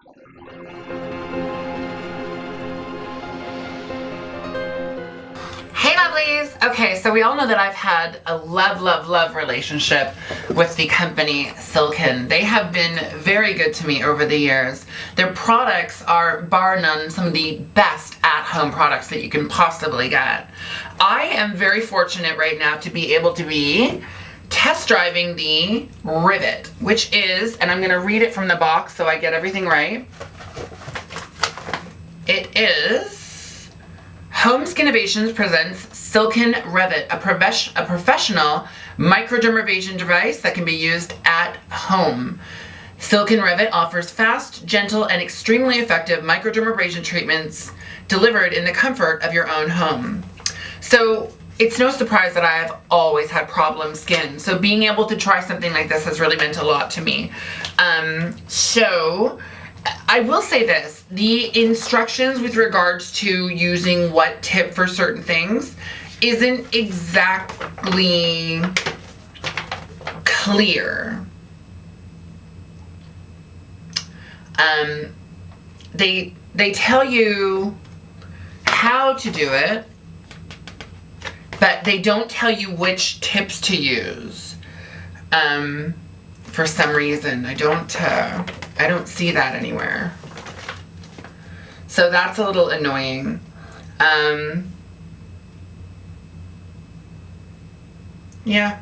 Hey lovelies! Okay, so we all know that I've had a love relationship with the company Silk'N. They have been very good to me over the years. Their products are, bar none, some of the best at-home products that you can possibly get. I am very fortunate right now to be able to be test driving the Revit, which is, and I'm going to read it from the box so I get everything right. It is Home Skin Innovations presents Silk'N Revit, a professional micro-dermabrasion device that can be used at home. Silk'N Revit offers fast, gentle, and extremely effective micro-dermabrasion treatments delivered in the comfort of your own home. So it's no surprise that I've always had problem skin. So being able to try something like this has really meant a lot to me. So I will say this, the instructions with regards to using what tip for certain things isn't exactly clear. They tell you how to do it, but they don't tell you which tips to use. For some reason, I don't see that anywhere. So that's a little annoying. Yeah.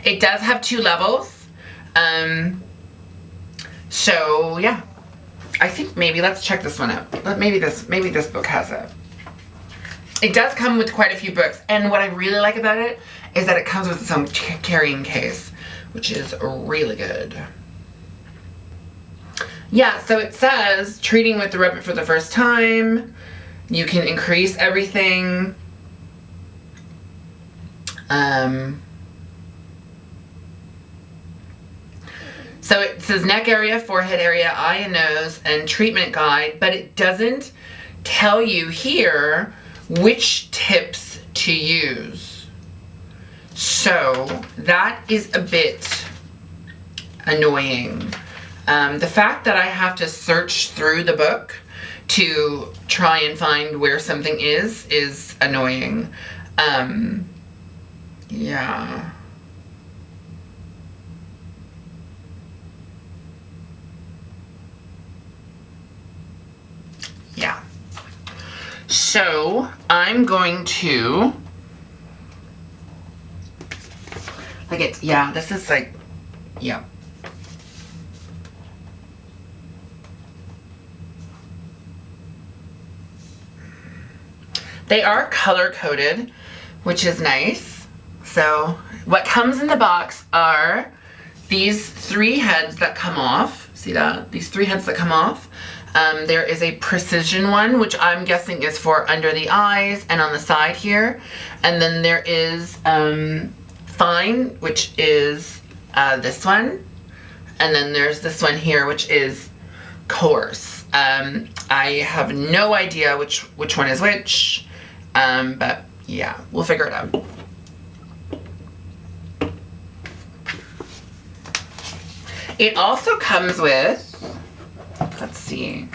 It does have 2 levels. So yeah. I think maybe let's check this one out. Maybe this book has it. It does come with quite a few books, and what I really like about it is that it comes with its own carrying case, which is really good. Yeah, so it says, treating with the Revit for the first time, you can increase everything. So it says neck area, forehead area, eye and nose, and treatment guide, but it doesn't tell you here which tips to use. So that is a bit annoying. The fact that I have to search through the book to try and find where something is annoying. Yeah. Yeah. So I'm going to, like it's, yeah, this is like, yeah. They are color coded, which is nice. So what comes in the box are these 3 heads that come off. See that? These 3 heads that come off. There is a precision one, which I'm guessing is for under the eyes and on the side here. And then there is fine, which is this one. And then there's this one here, which is coarse. I have no idea which one is which. But yeah, we'll figure it out. It also comes with, let's see,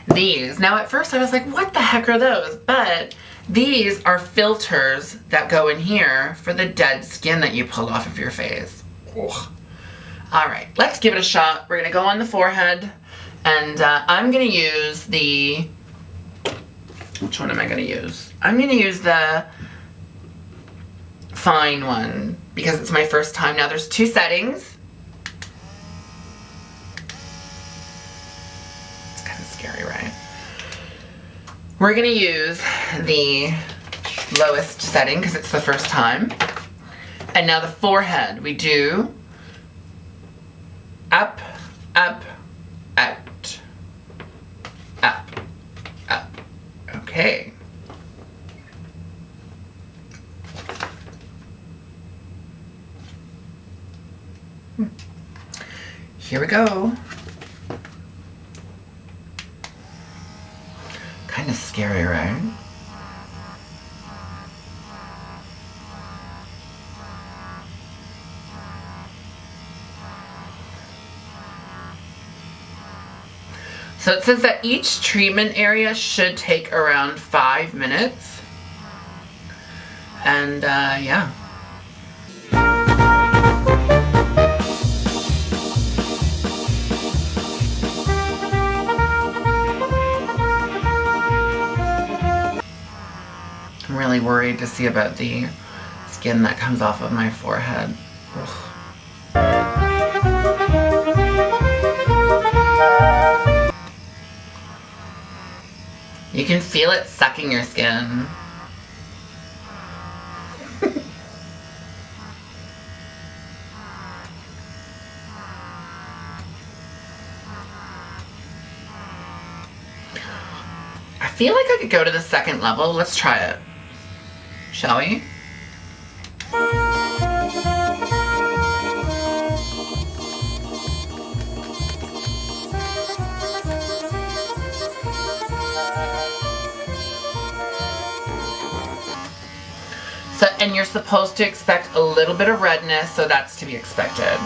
these. Now at first I was like, what the heck are those? But these are filters that go in here for the dead skin that you pull off of your face. Ugh. All right, let's give it a shot. We're gonna go on the forehead, and I'm gonna use the, which one am I gonna use? I'm gonna use the fine one because it's my first time. Now there's 2 settings. Scary, right? We're gonna use the lowest setting because it's the first time. And now the forehead, we do up, up, out, up, up. Okay. Here we go. Kind of scary, right? So it says that each treatment area should take around 5 minutes. And yeah. I'm really worried to see about the skin that comes off of my forehead. Ugh. You can feel it sucking your skin. I feel like I could go to the second level. Let's try it. Shall we? So, and you're supposed to expect a little bit of redness, so that's to be expected.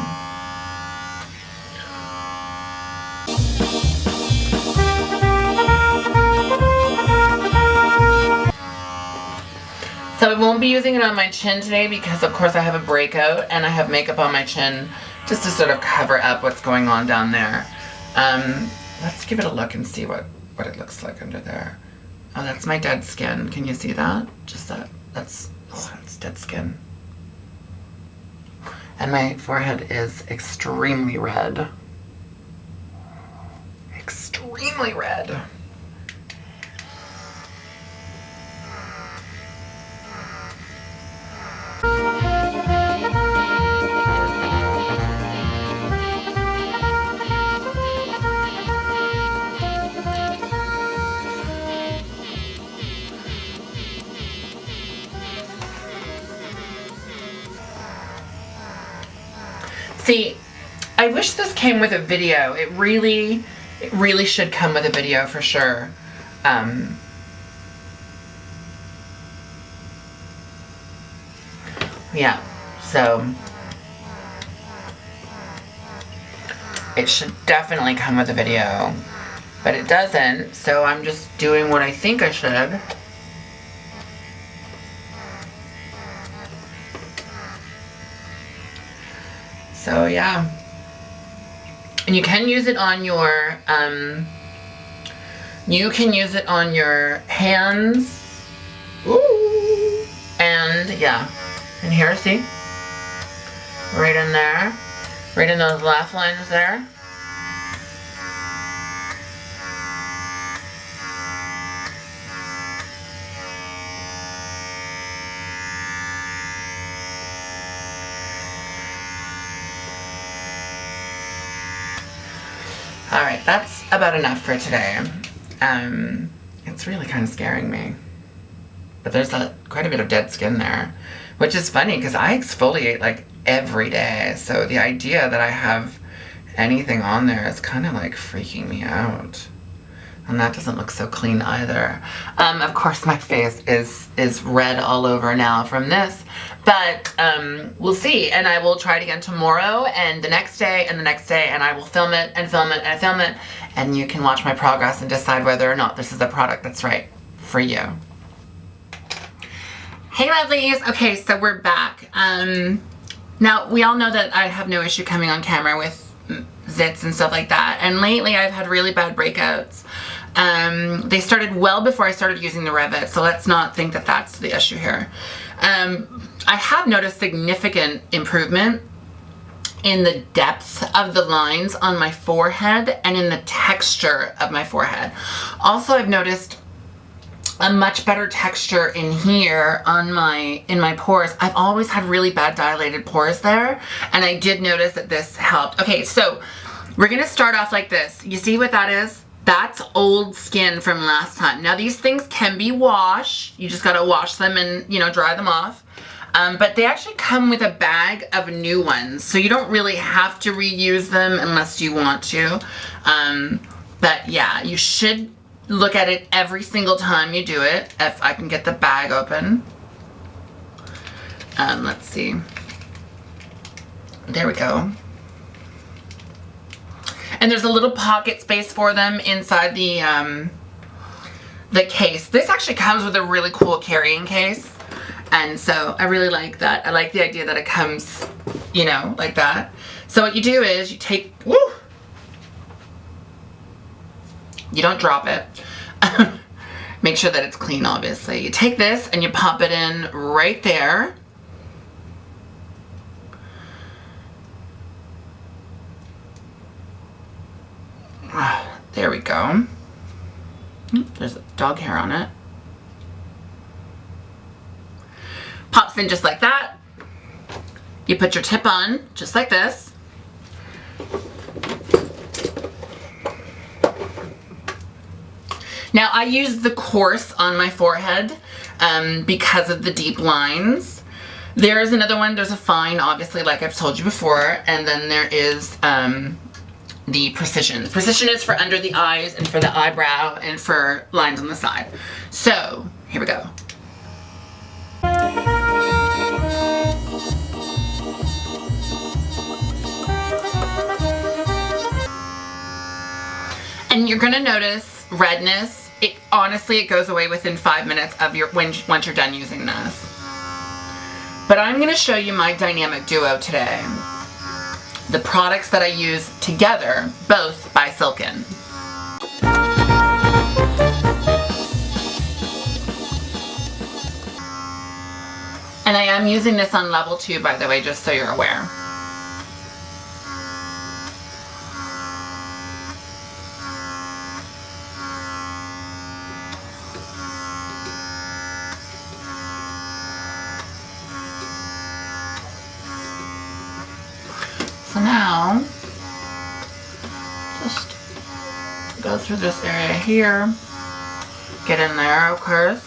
So I won't be using it on my chin today because of course I have a breakout and I have makeup on my chin just to sort of cover up what's going on down there. Let's give it a look and see what it looks like under there. Oh, that's my dead skin. Can you see that? Just that. That's dead skin. And my forehead is extremely red. Extremely red. See, I wish this came with a video. It really should come with a video for sure. Yeah, so it should definitely come with a video, but it doesn't, so I'm just doing what I think I should. So yeah, and you can use it on your hands. Ooh. And yeah, and here, see, right in there, right in those laugh lines there. Alright, that's about enough for today. It's really kind of scaring me. But there's quite a bit of dead skin there. Which is funny, because I exfoliate like every day. So the idea that I have anything on there is kind of like freaking me out. And that doesn't look so clean either. Of course my face is red all over now from this. But we'll see. And I will try it again tomorrow and the next day and the next day. And I will film it and film it and film it. And you can watch my progress and decide whether or not this is a product that's right for you. Hey lovelies. Okay, so we're back. Now, we all know that I have no issue coming on camera with zits and stuff like that. And lately I've had really bad breakouts. They started well before I started using the Revit, so let's not think that that's the issue here. I have noticed significant improvement in the depth of the lines on my forehead and in the texture of my forehead. Also, I've noticed a much better texture in here on in my pores. I've always had really bad dilated pores there, and I did notice that this helped. Okay, so we're gonna start off like this. You see what that is? That's old skin from last time. Now these things can be washed. You just gotta wash them and, you know, dry them off. But they actually come with a bag of new ones, so you don't really have to reuse them unless you want to. But yeah, you should look at it every single time you do it. If I can get the bag open. Let's see. There we go. And there's a little pocket space for them inside the case. This actually comes with a really cool carrying case. And so I really like that. I like the idea that it comes, you know, like that. So what you do is you take, woo! You don't drop it. Make sure that it's clean, obviously. You take this and you pop it in right there. There we go. There's dog hair on it. Pops in just like that. You put your tip on just like this. Now I use the coarse on my forehead because of the deep lines. There's another one, there's a fine, obviously, like I've told you before, and then there is the precision. The precision is for under the eyes and for the eyebrow and for lines on the side. So, here we go. And you're gonna notice redness. It honestly, it goes away within 5 minutes of once you're done using this. But I'm gonna show you my DynamicDuo today. The products that I use together, both by Silk'N. And I am using this on level 2, by the way, just so you're aware. So now, just go through this area here, get in there, of course.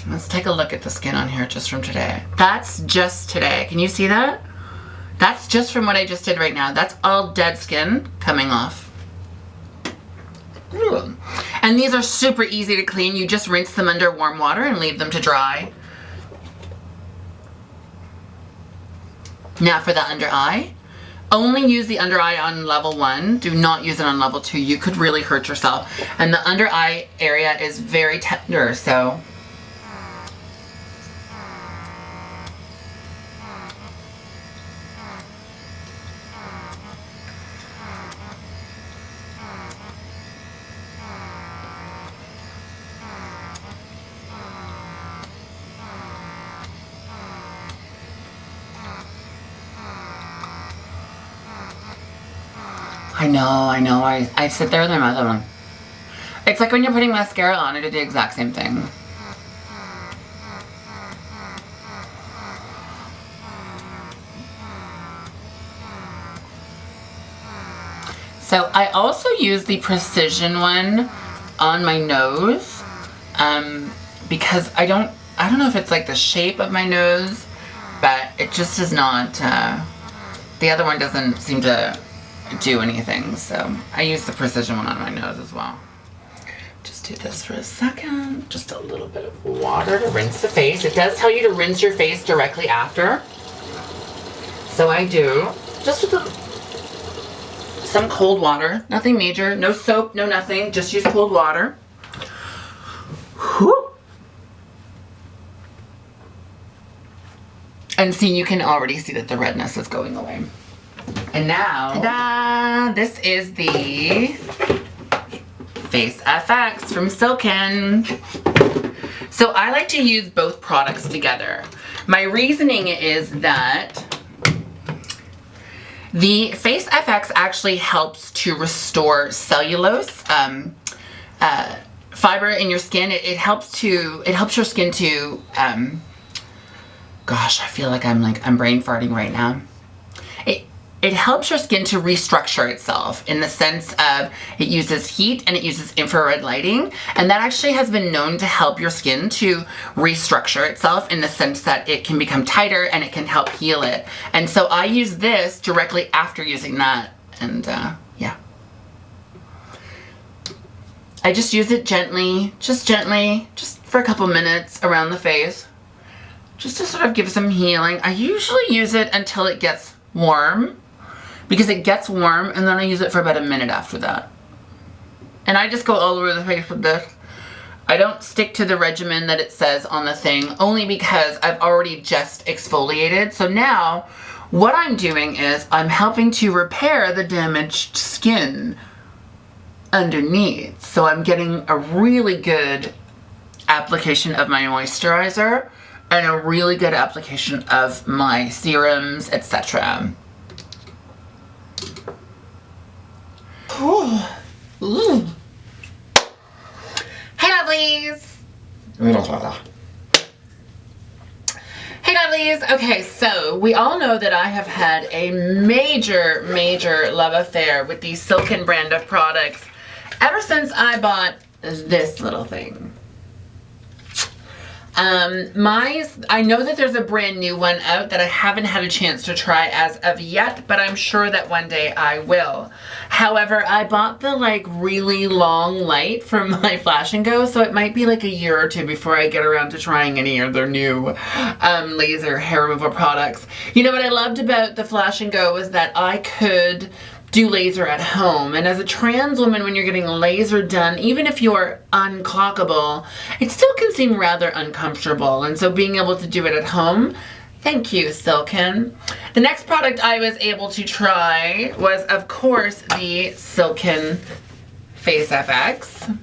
Let's take a look at the skin on here just from today. That's just today. Can you see that? That's just from what I just did right now. That's all dead skin coming off. Ooh. And these are super easy to clean. You just rinse them under warm water and leave them to dry. Now for the under eye. Only use the under eye on level 1. Do not use it on level 2. You could really hurt yourself. And the under eye area is very tender, so I know. I sit there with my mouth open. It's like when you're putting mascara on, I did the exact same thing. So I also use the precision one on my nose because I don't know if it's like the shape of my nose, but it just does not, the other one doesn't seem to do anything, so I use the precision one on my nose as well. Just do this for a second. Just a little bit of water to rinse the face. It does tell you to rinse your face directly after, so I do. Just with some cold water, nothing major, no soap, no nothing, just use cold water. Whew. And see, you can already see that the redness is going away. And now, ta-da! This is the FaceFX from Silk'N. So I like to use both products together. My reasoning is that the FaceFX actually helps to restore cellulose fiber in your skin. It helps your skin to gosh, I feel like I'm brain farting right now. It helps your skin to restructure itself in the sense of it uses heat and it uses infrared lighting, and that actually has been known to help your skin to restructure itself in the sense that it can become tighter and it can help heal it. And so I use this directly after using that, and yeah. I just use it gently, just for a couple minutes around the face, just to sort of give some healing. I usually use it until it gets warm, because it gets warm, and then I use it for about a minute after that. And I just go all over the face with this. I don't stick to the regimen that it says on the thing, only because I've already just exfoliated. So now, what I'm doing is I'm helping to repair the damaged skin underneath. So I'm getting a really good application of my moisturizer and a really good application of my serums, etc. Ooh. Hey lovelies! Hey lovelies! Okay, so we all know that I have had a major love affair with the Silk'N brand of products ever since I bought this little thing. I know that there's a brand new one out that I haven't had a chance to try as of yet, but I'm sure that one day I will. However, I bought the like really long light from my Flash and Go, so it might be like a year or two before I get around to trying any of their new laser hair removal products. You know what I loved about the Flash and Go was that I could do laser at home, and as a trans woman, when you're getting laser done, even if you're unclockable, it still can seem rather uncomfortable, and so being able to do it at home, thank you, Silk'N. The next product I was able to try was, of course, the Silk'N FaceFX,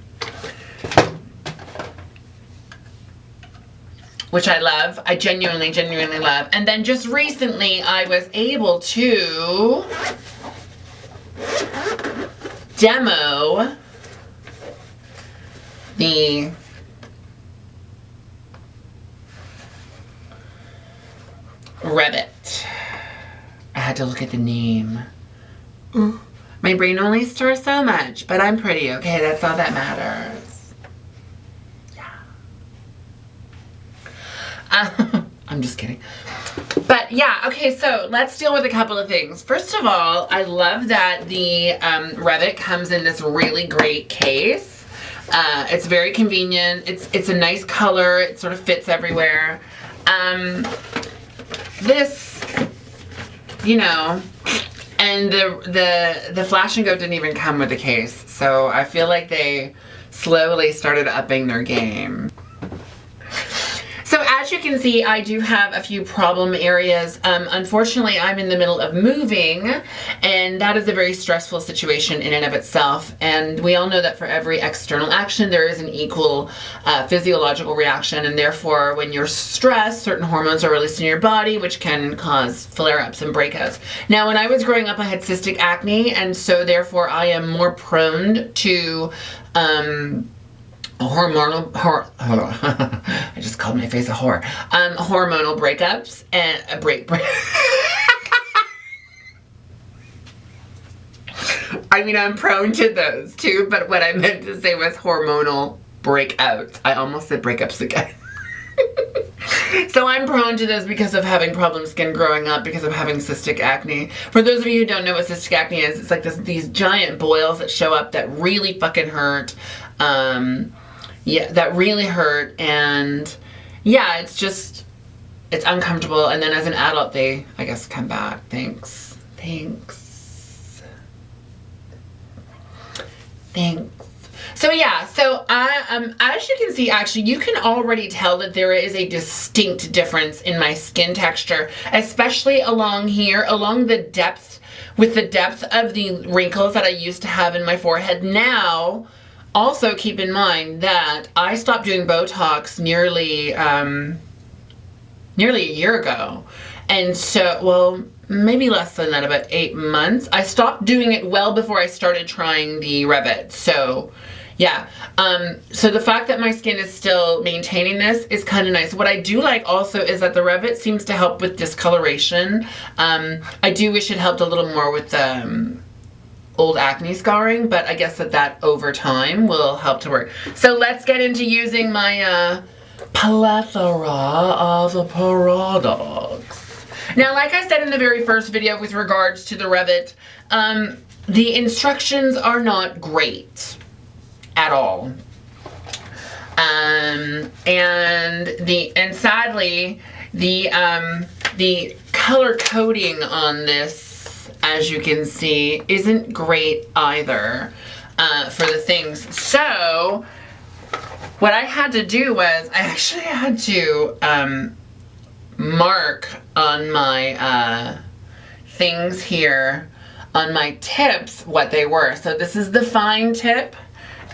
which I love. I genuinely love. And then just recently, I was able to demo the Revit. I had to look at the name. My brain only stores so much, but I'm pretty, okay? That's all that matters. Yeah. I'm just kidding. But yeah, okay, so let's deal with a couple of things. First of all, I love that the Revit comes in this really great case. It's very convenient. It's a nice color. It sort of fits everywhere. This, you know, and the Flash and Go didn't even come with the case. So I feel like they slowly started upping their game. So as you can see, I do have a few problem areas. Unfortunately, I'm in the middle of moving, and that is a very stressful situation in and of itself. And we all know that for every external action, there is an equal physiological reaction, and therefore, when you're stressed, certain hormones are released in your body, which can cause flare-ups and breakouts. Now, when I was growing up, I had cystic acne, and so therefore, I am more prone to hormonal, I just called my face a whore. Hormonal breakups and I mean, I'm prone to those too, but what I meant to say was hormonal breakouts. I almost said breakups again. So I'm prone to those because of having problem skin growing up, because of having cystic acne. For those of you who don't know what cystic acne is, it's like these giant boils that show up that really fucking hurt. Yeah, that really hurt, and yeah, it's uncomfortable, and then as an adult, they, I guess, come back. Thanks. So yeah, so as you can see, actually, you can already tell that there is a distinct difference in my skin texture, especially along here, along the depth, with the depth of the wrinkles that I used to have in my forehead. Now, also keep in mind that I stopped doing Botox nearly a year ago. And so, well, maybe less than that, about 8 months. I stopped doing it well before I started trying the Revit. So, yeah. So the fact that my skin is still maintaining this is kind of nice. What I do like also is that the Revit seems to help with discoloration. I do wish it helped a little more with old acne scarring, but I guess that over time will help to work. So let's get into using my plethora of products. Now, like I said in the very first video with regards to the Revit, the instructions are not great. at all. And sadly, the color coding on this, as you can see, isn't great either for the things. So what I had to do was I actually had to mark on my things here on my tips what they were. So this is the fine tip,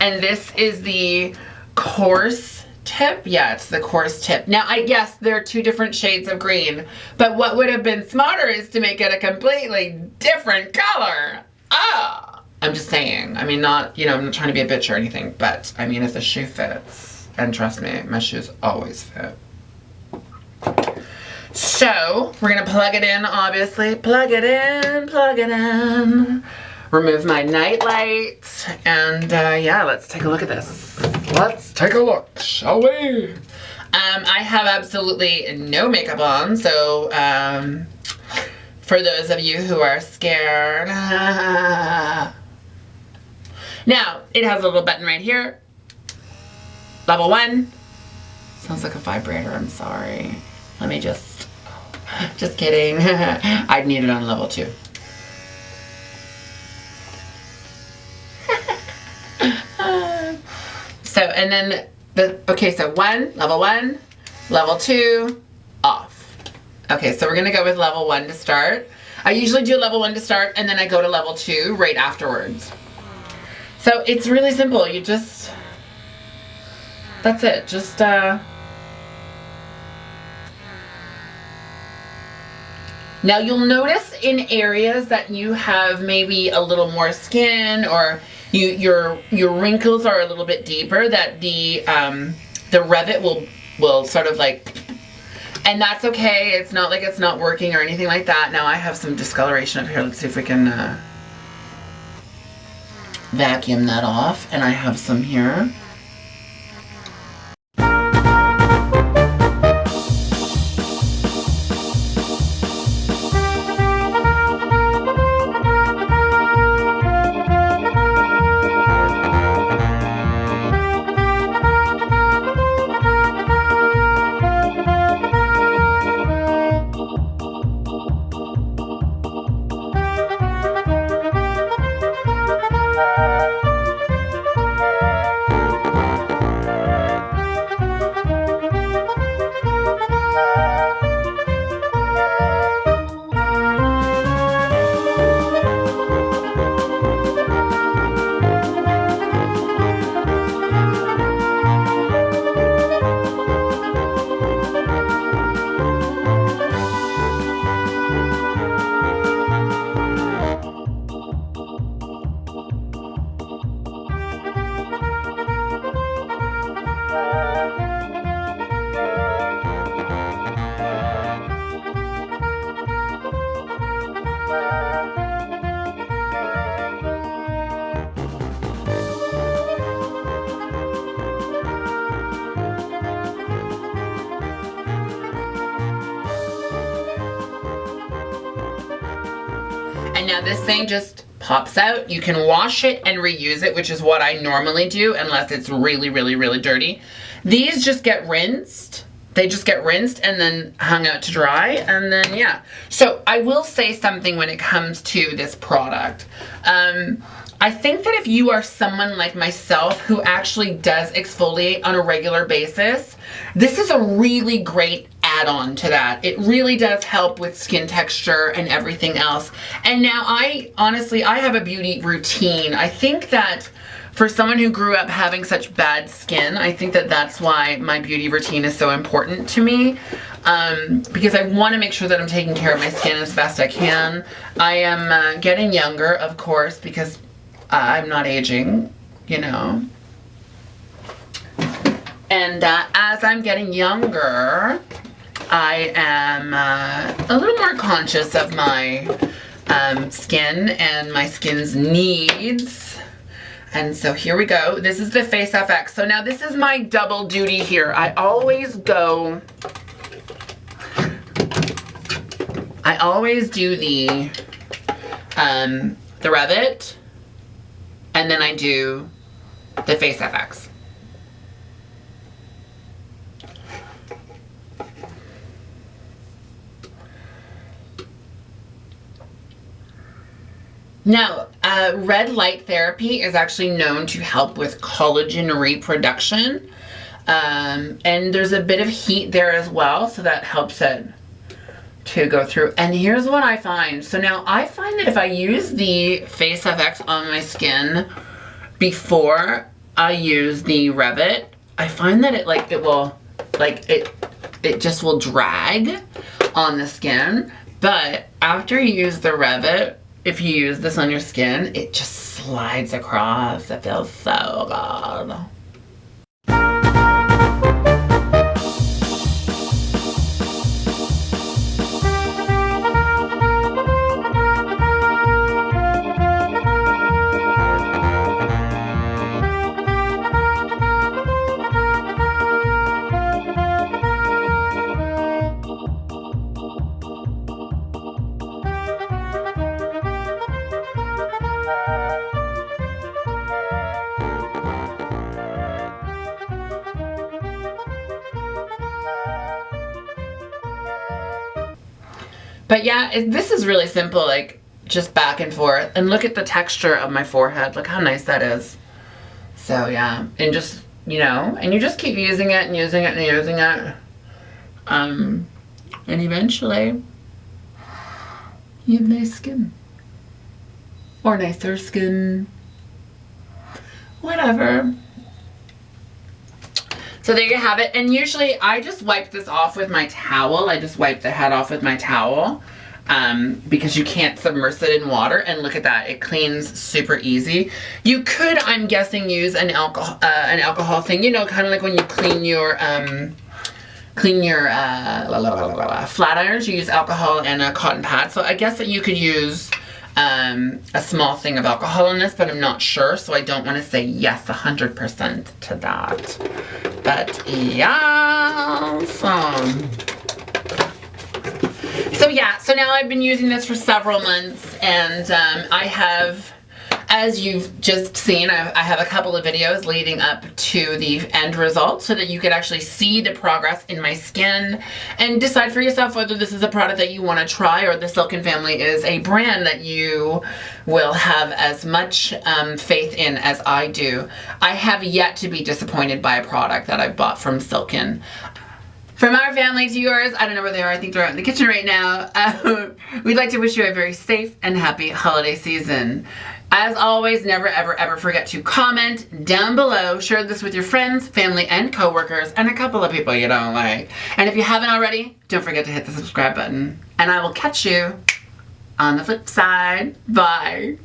and this is the coarse tip. Yeah, it's the coarse tip. Now, I guess there are two different shades of green, but what would have been smarter is to make it a completely different color. I'm just saying. I mean, not, you know, I'm not trying to be a bitch or anything, but I mean, if the shoe fits, and trust me, my shoes always fit. So we're gonna plug it in, obviously. Plug it in, plug it in. Remove my night light, and yeah, let's take a look at this. Let's take a look, shall we? I have absolutely no makeup on, so for those of you who are scared. Now, it has a little button right here. Level 1. Sounds like a vibrator, I'm sorry. Let me just kidding. I'd need it on level 2. So, and then okay, so level 1, level 2, off. Okay, so we're gonna go with level 1 to start. I usually do level 1 to start, and then I go to level 2 right afterwards. So it's really simple. You just, that's it. Just, now you'll notice in areas that you have maybe a little more skin, or your wrinkles are a little bit deeper, that the Revit will sort of like, and that's okay. It's not like it's not working or anything like that. Now I have some discoloration up here. Let's see if we can vacuum that off, and I have some here. And now this thing just pops out. You can wash it and reuse it, which is what I normally do, unless it's really, really, really dirty. These just get rinsed. They just get rinsed and then hung out to dry, and then yeah. So I will say something when it comes to this product. I think that if you are someone like myself who actually does exfoliate on a regular basis, this is a really great add-on to that. It really does help with skin texture and everything else. And now I have a beauty routine. I think that for someone who grew up having such bad skin, I think that that's why my beauty routine is so important to me, because I want to make sure that I'm taking care of my skin as best I can. I am getting younger, of course, because I'm not aging, you know. And as I'm getting younger, I am a little more conscious of my skin and my skin's needs. And so here we go. This is the FaceFX. So now this is my double duty here. I always do the Revit, and then I do the FaceFX. Now, red light therapy is actually known to help with collagen reproduction. And there's a bit of heat there as well, so that helps it to go through. And here's what I find. So now I find that if I use the FaceFX on my skin before I use the Revit, I find that it just will drag on the skin. But after you use the Revit, if you use this on your skin, it just slides across. It feels so good. But yeah, this is really simple, like just back and forth. And look at the texture of my forehead. Look how nice that is. So yeah, and just, you know, and you just keep using it and using it and using it. And eventually you have nice skin. Or nicer skin. Whatever. So there you have it. And usually I just wipe this off with my towel. I just wipe the head off with my towel because you can't submerge it in water. And look at that. It cleans super easy. You could, I'm guessing, use an alcohol thing. You know, kind of like when you clean your flat irons. You use alcohol and a cotton pad. So I guess that you could use a small thing of alcohol in this, but I'm not sure, so I don't want to say yes 100% to that. But yeah, so yeah, so now I've been using this for several months, and I have, as you've just seen, I have a couple of videos leading up to the end result so that you could actually see the progress in my skin and decide for yourself whether this is a product that you want to try or the Silk'N family is a brand that you will have as much faith in as I do. I have yet to be disappointed by a product that I bought from Silk'N. From our family to yours, I don't know where they are, I think they're out in the kitchen right now. We'd like to wish you a very safe and happy holiday season. As always, never ever ever forget to comment down below, share this with your friends, family, and coworkers, and a couple of people you don't like. And if you haven't already, don't forget to hit the subscribe button. And I will catch you on the flip side. Bye.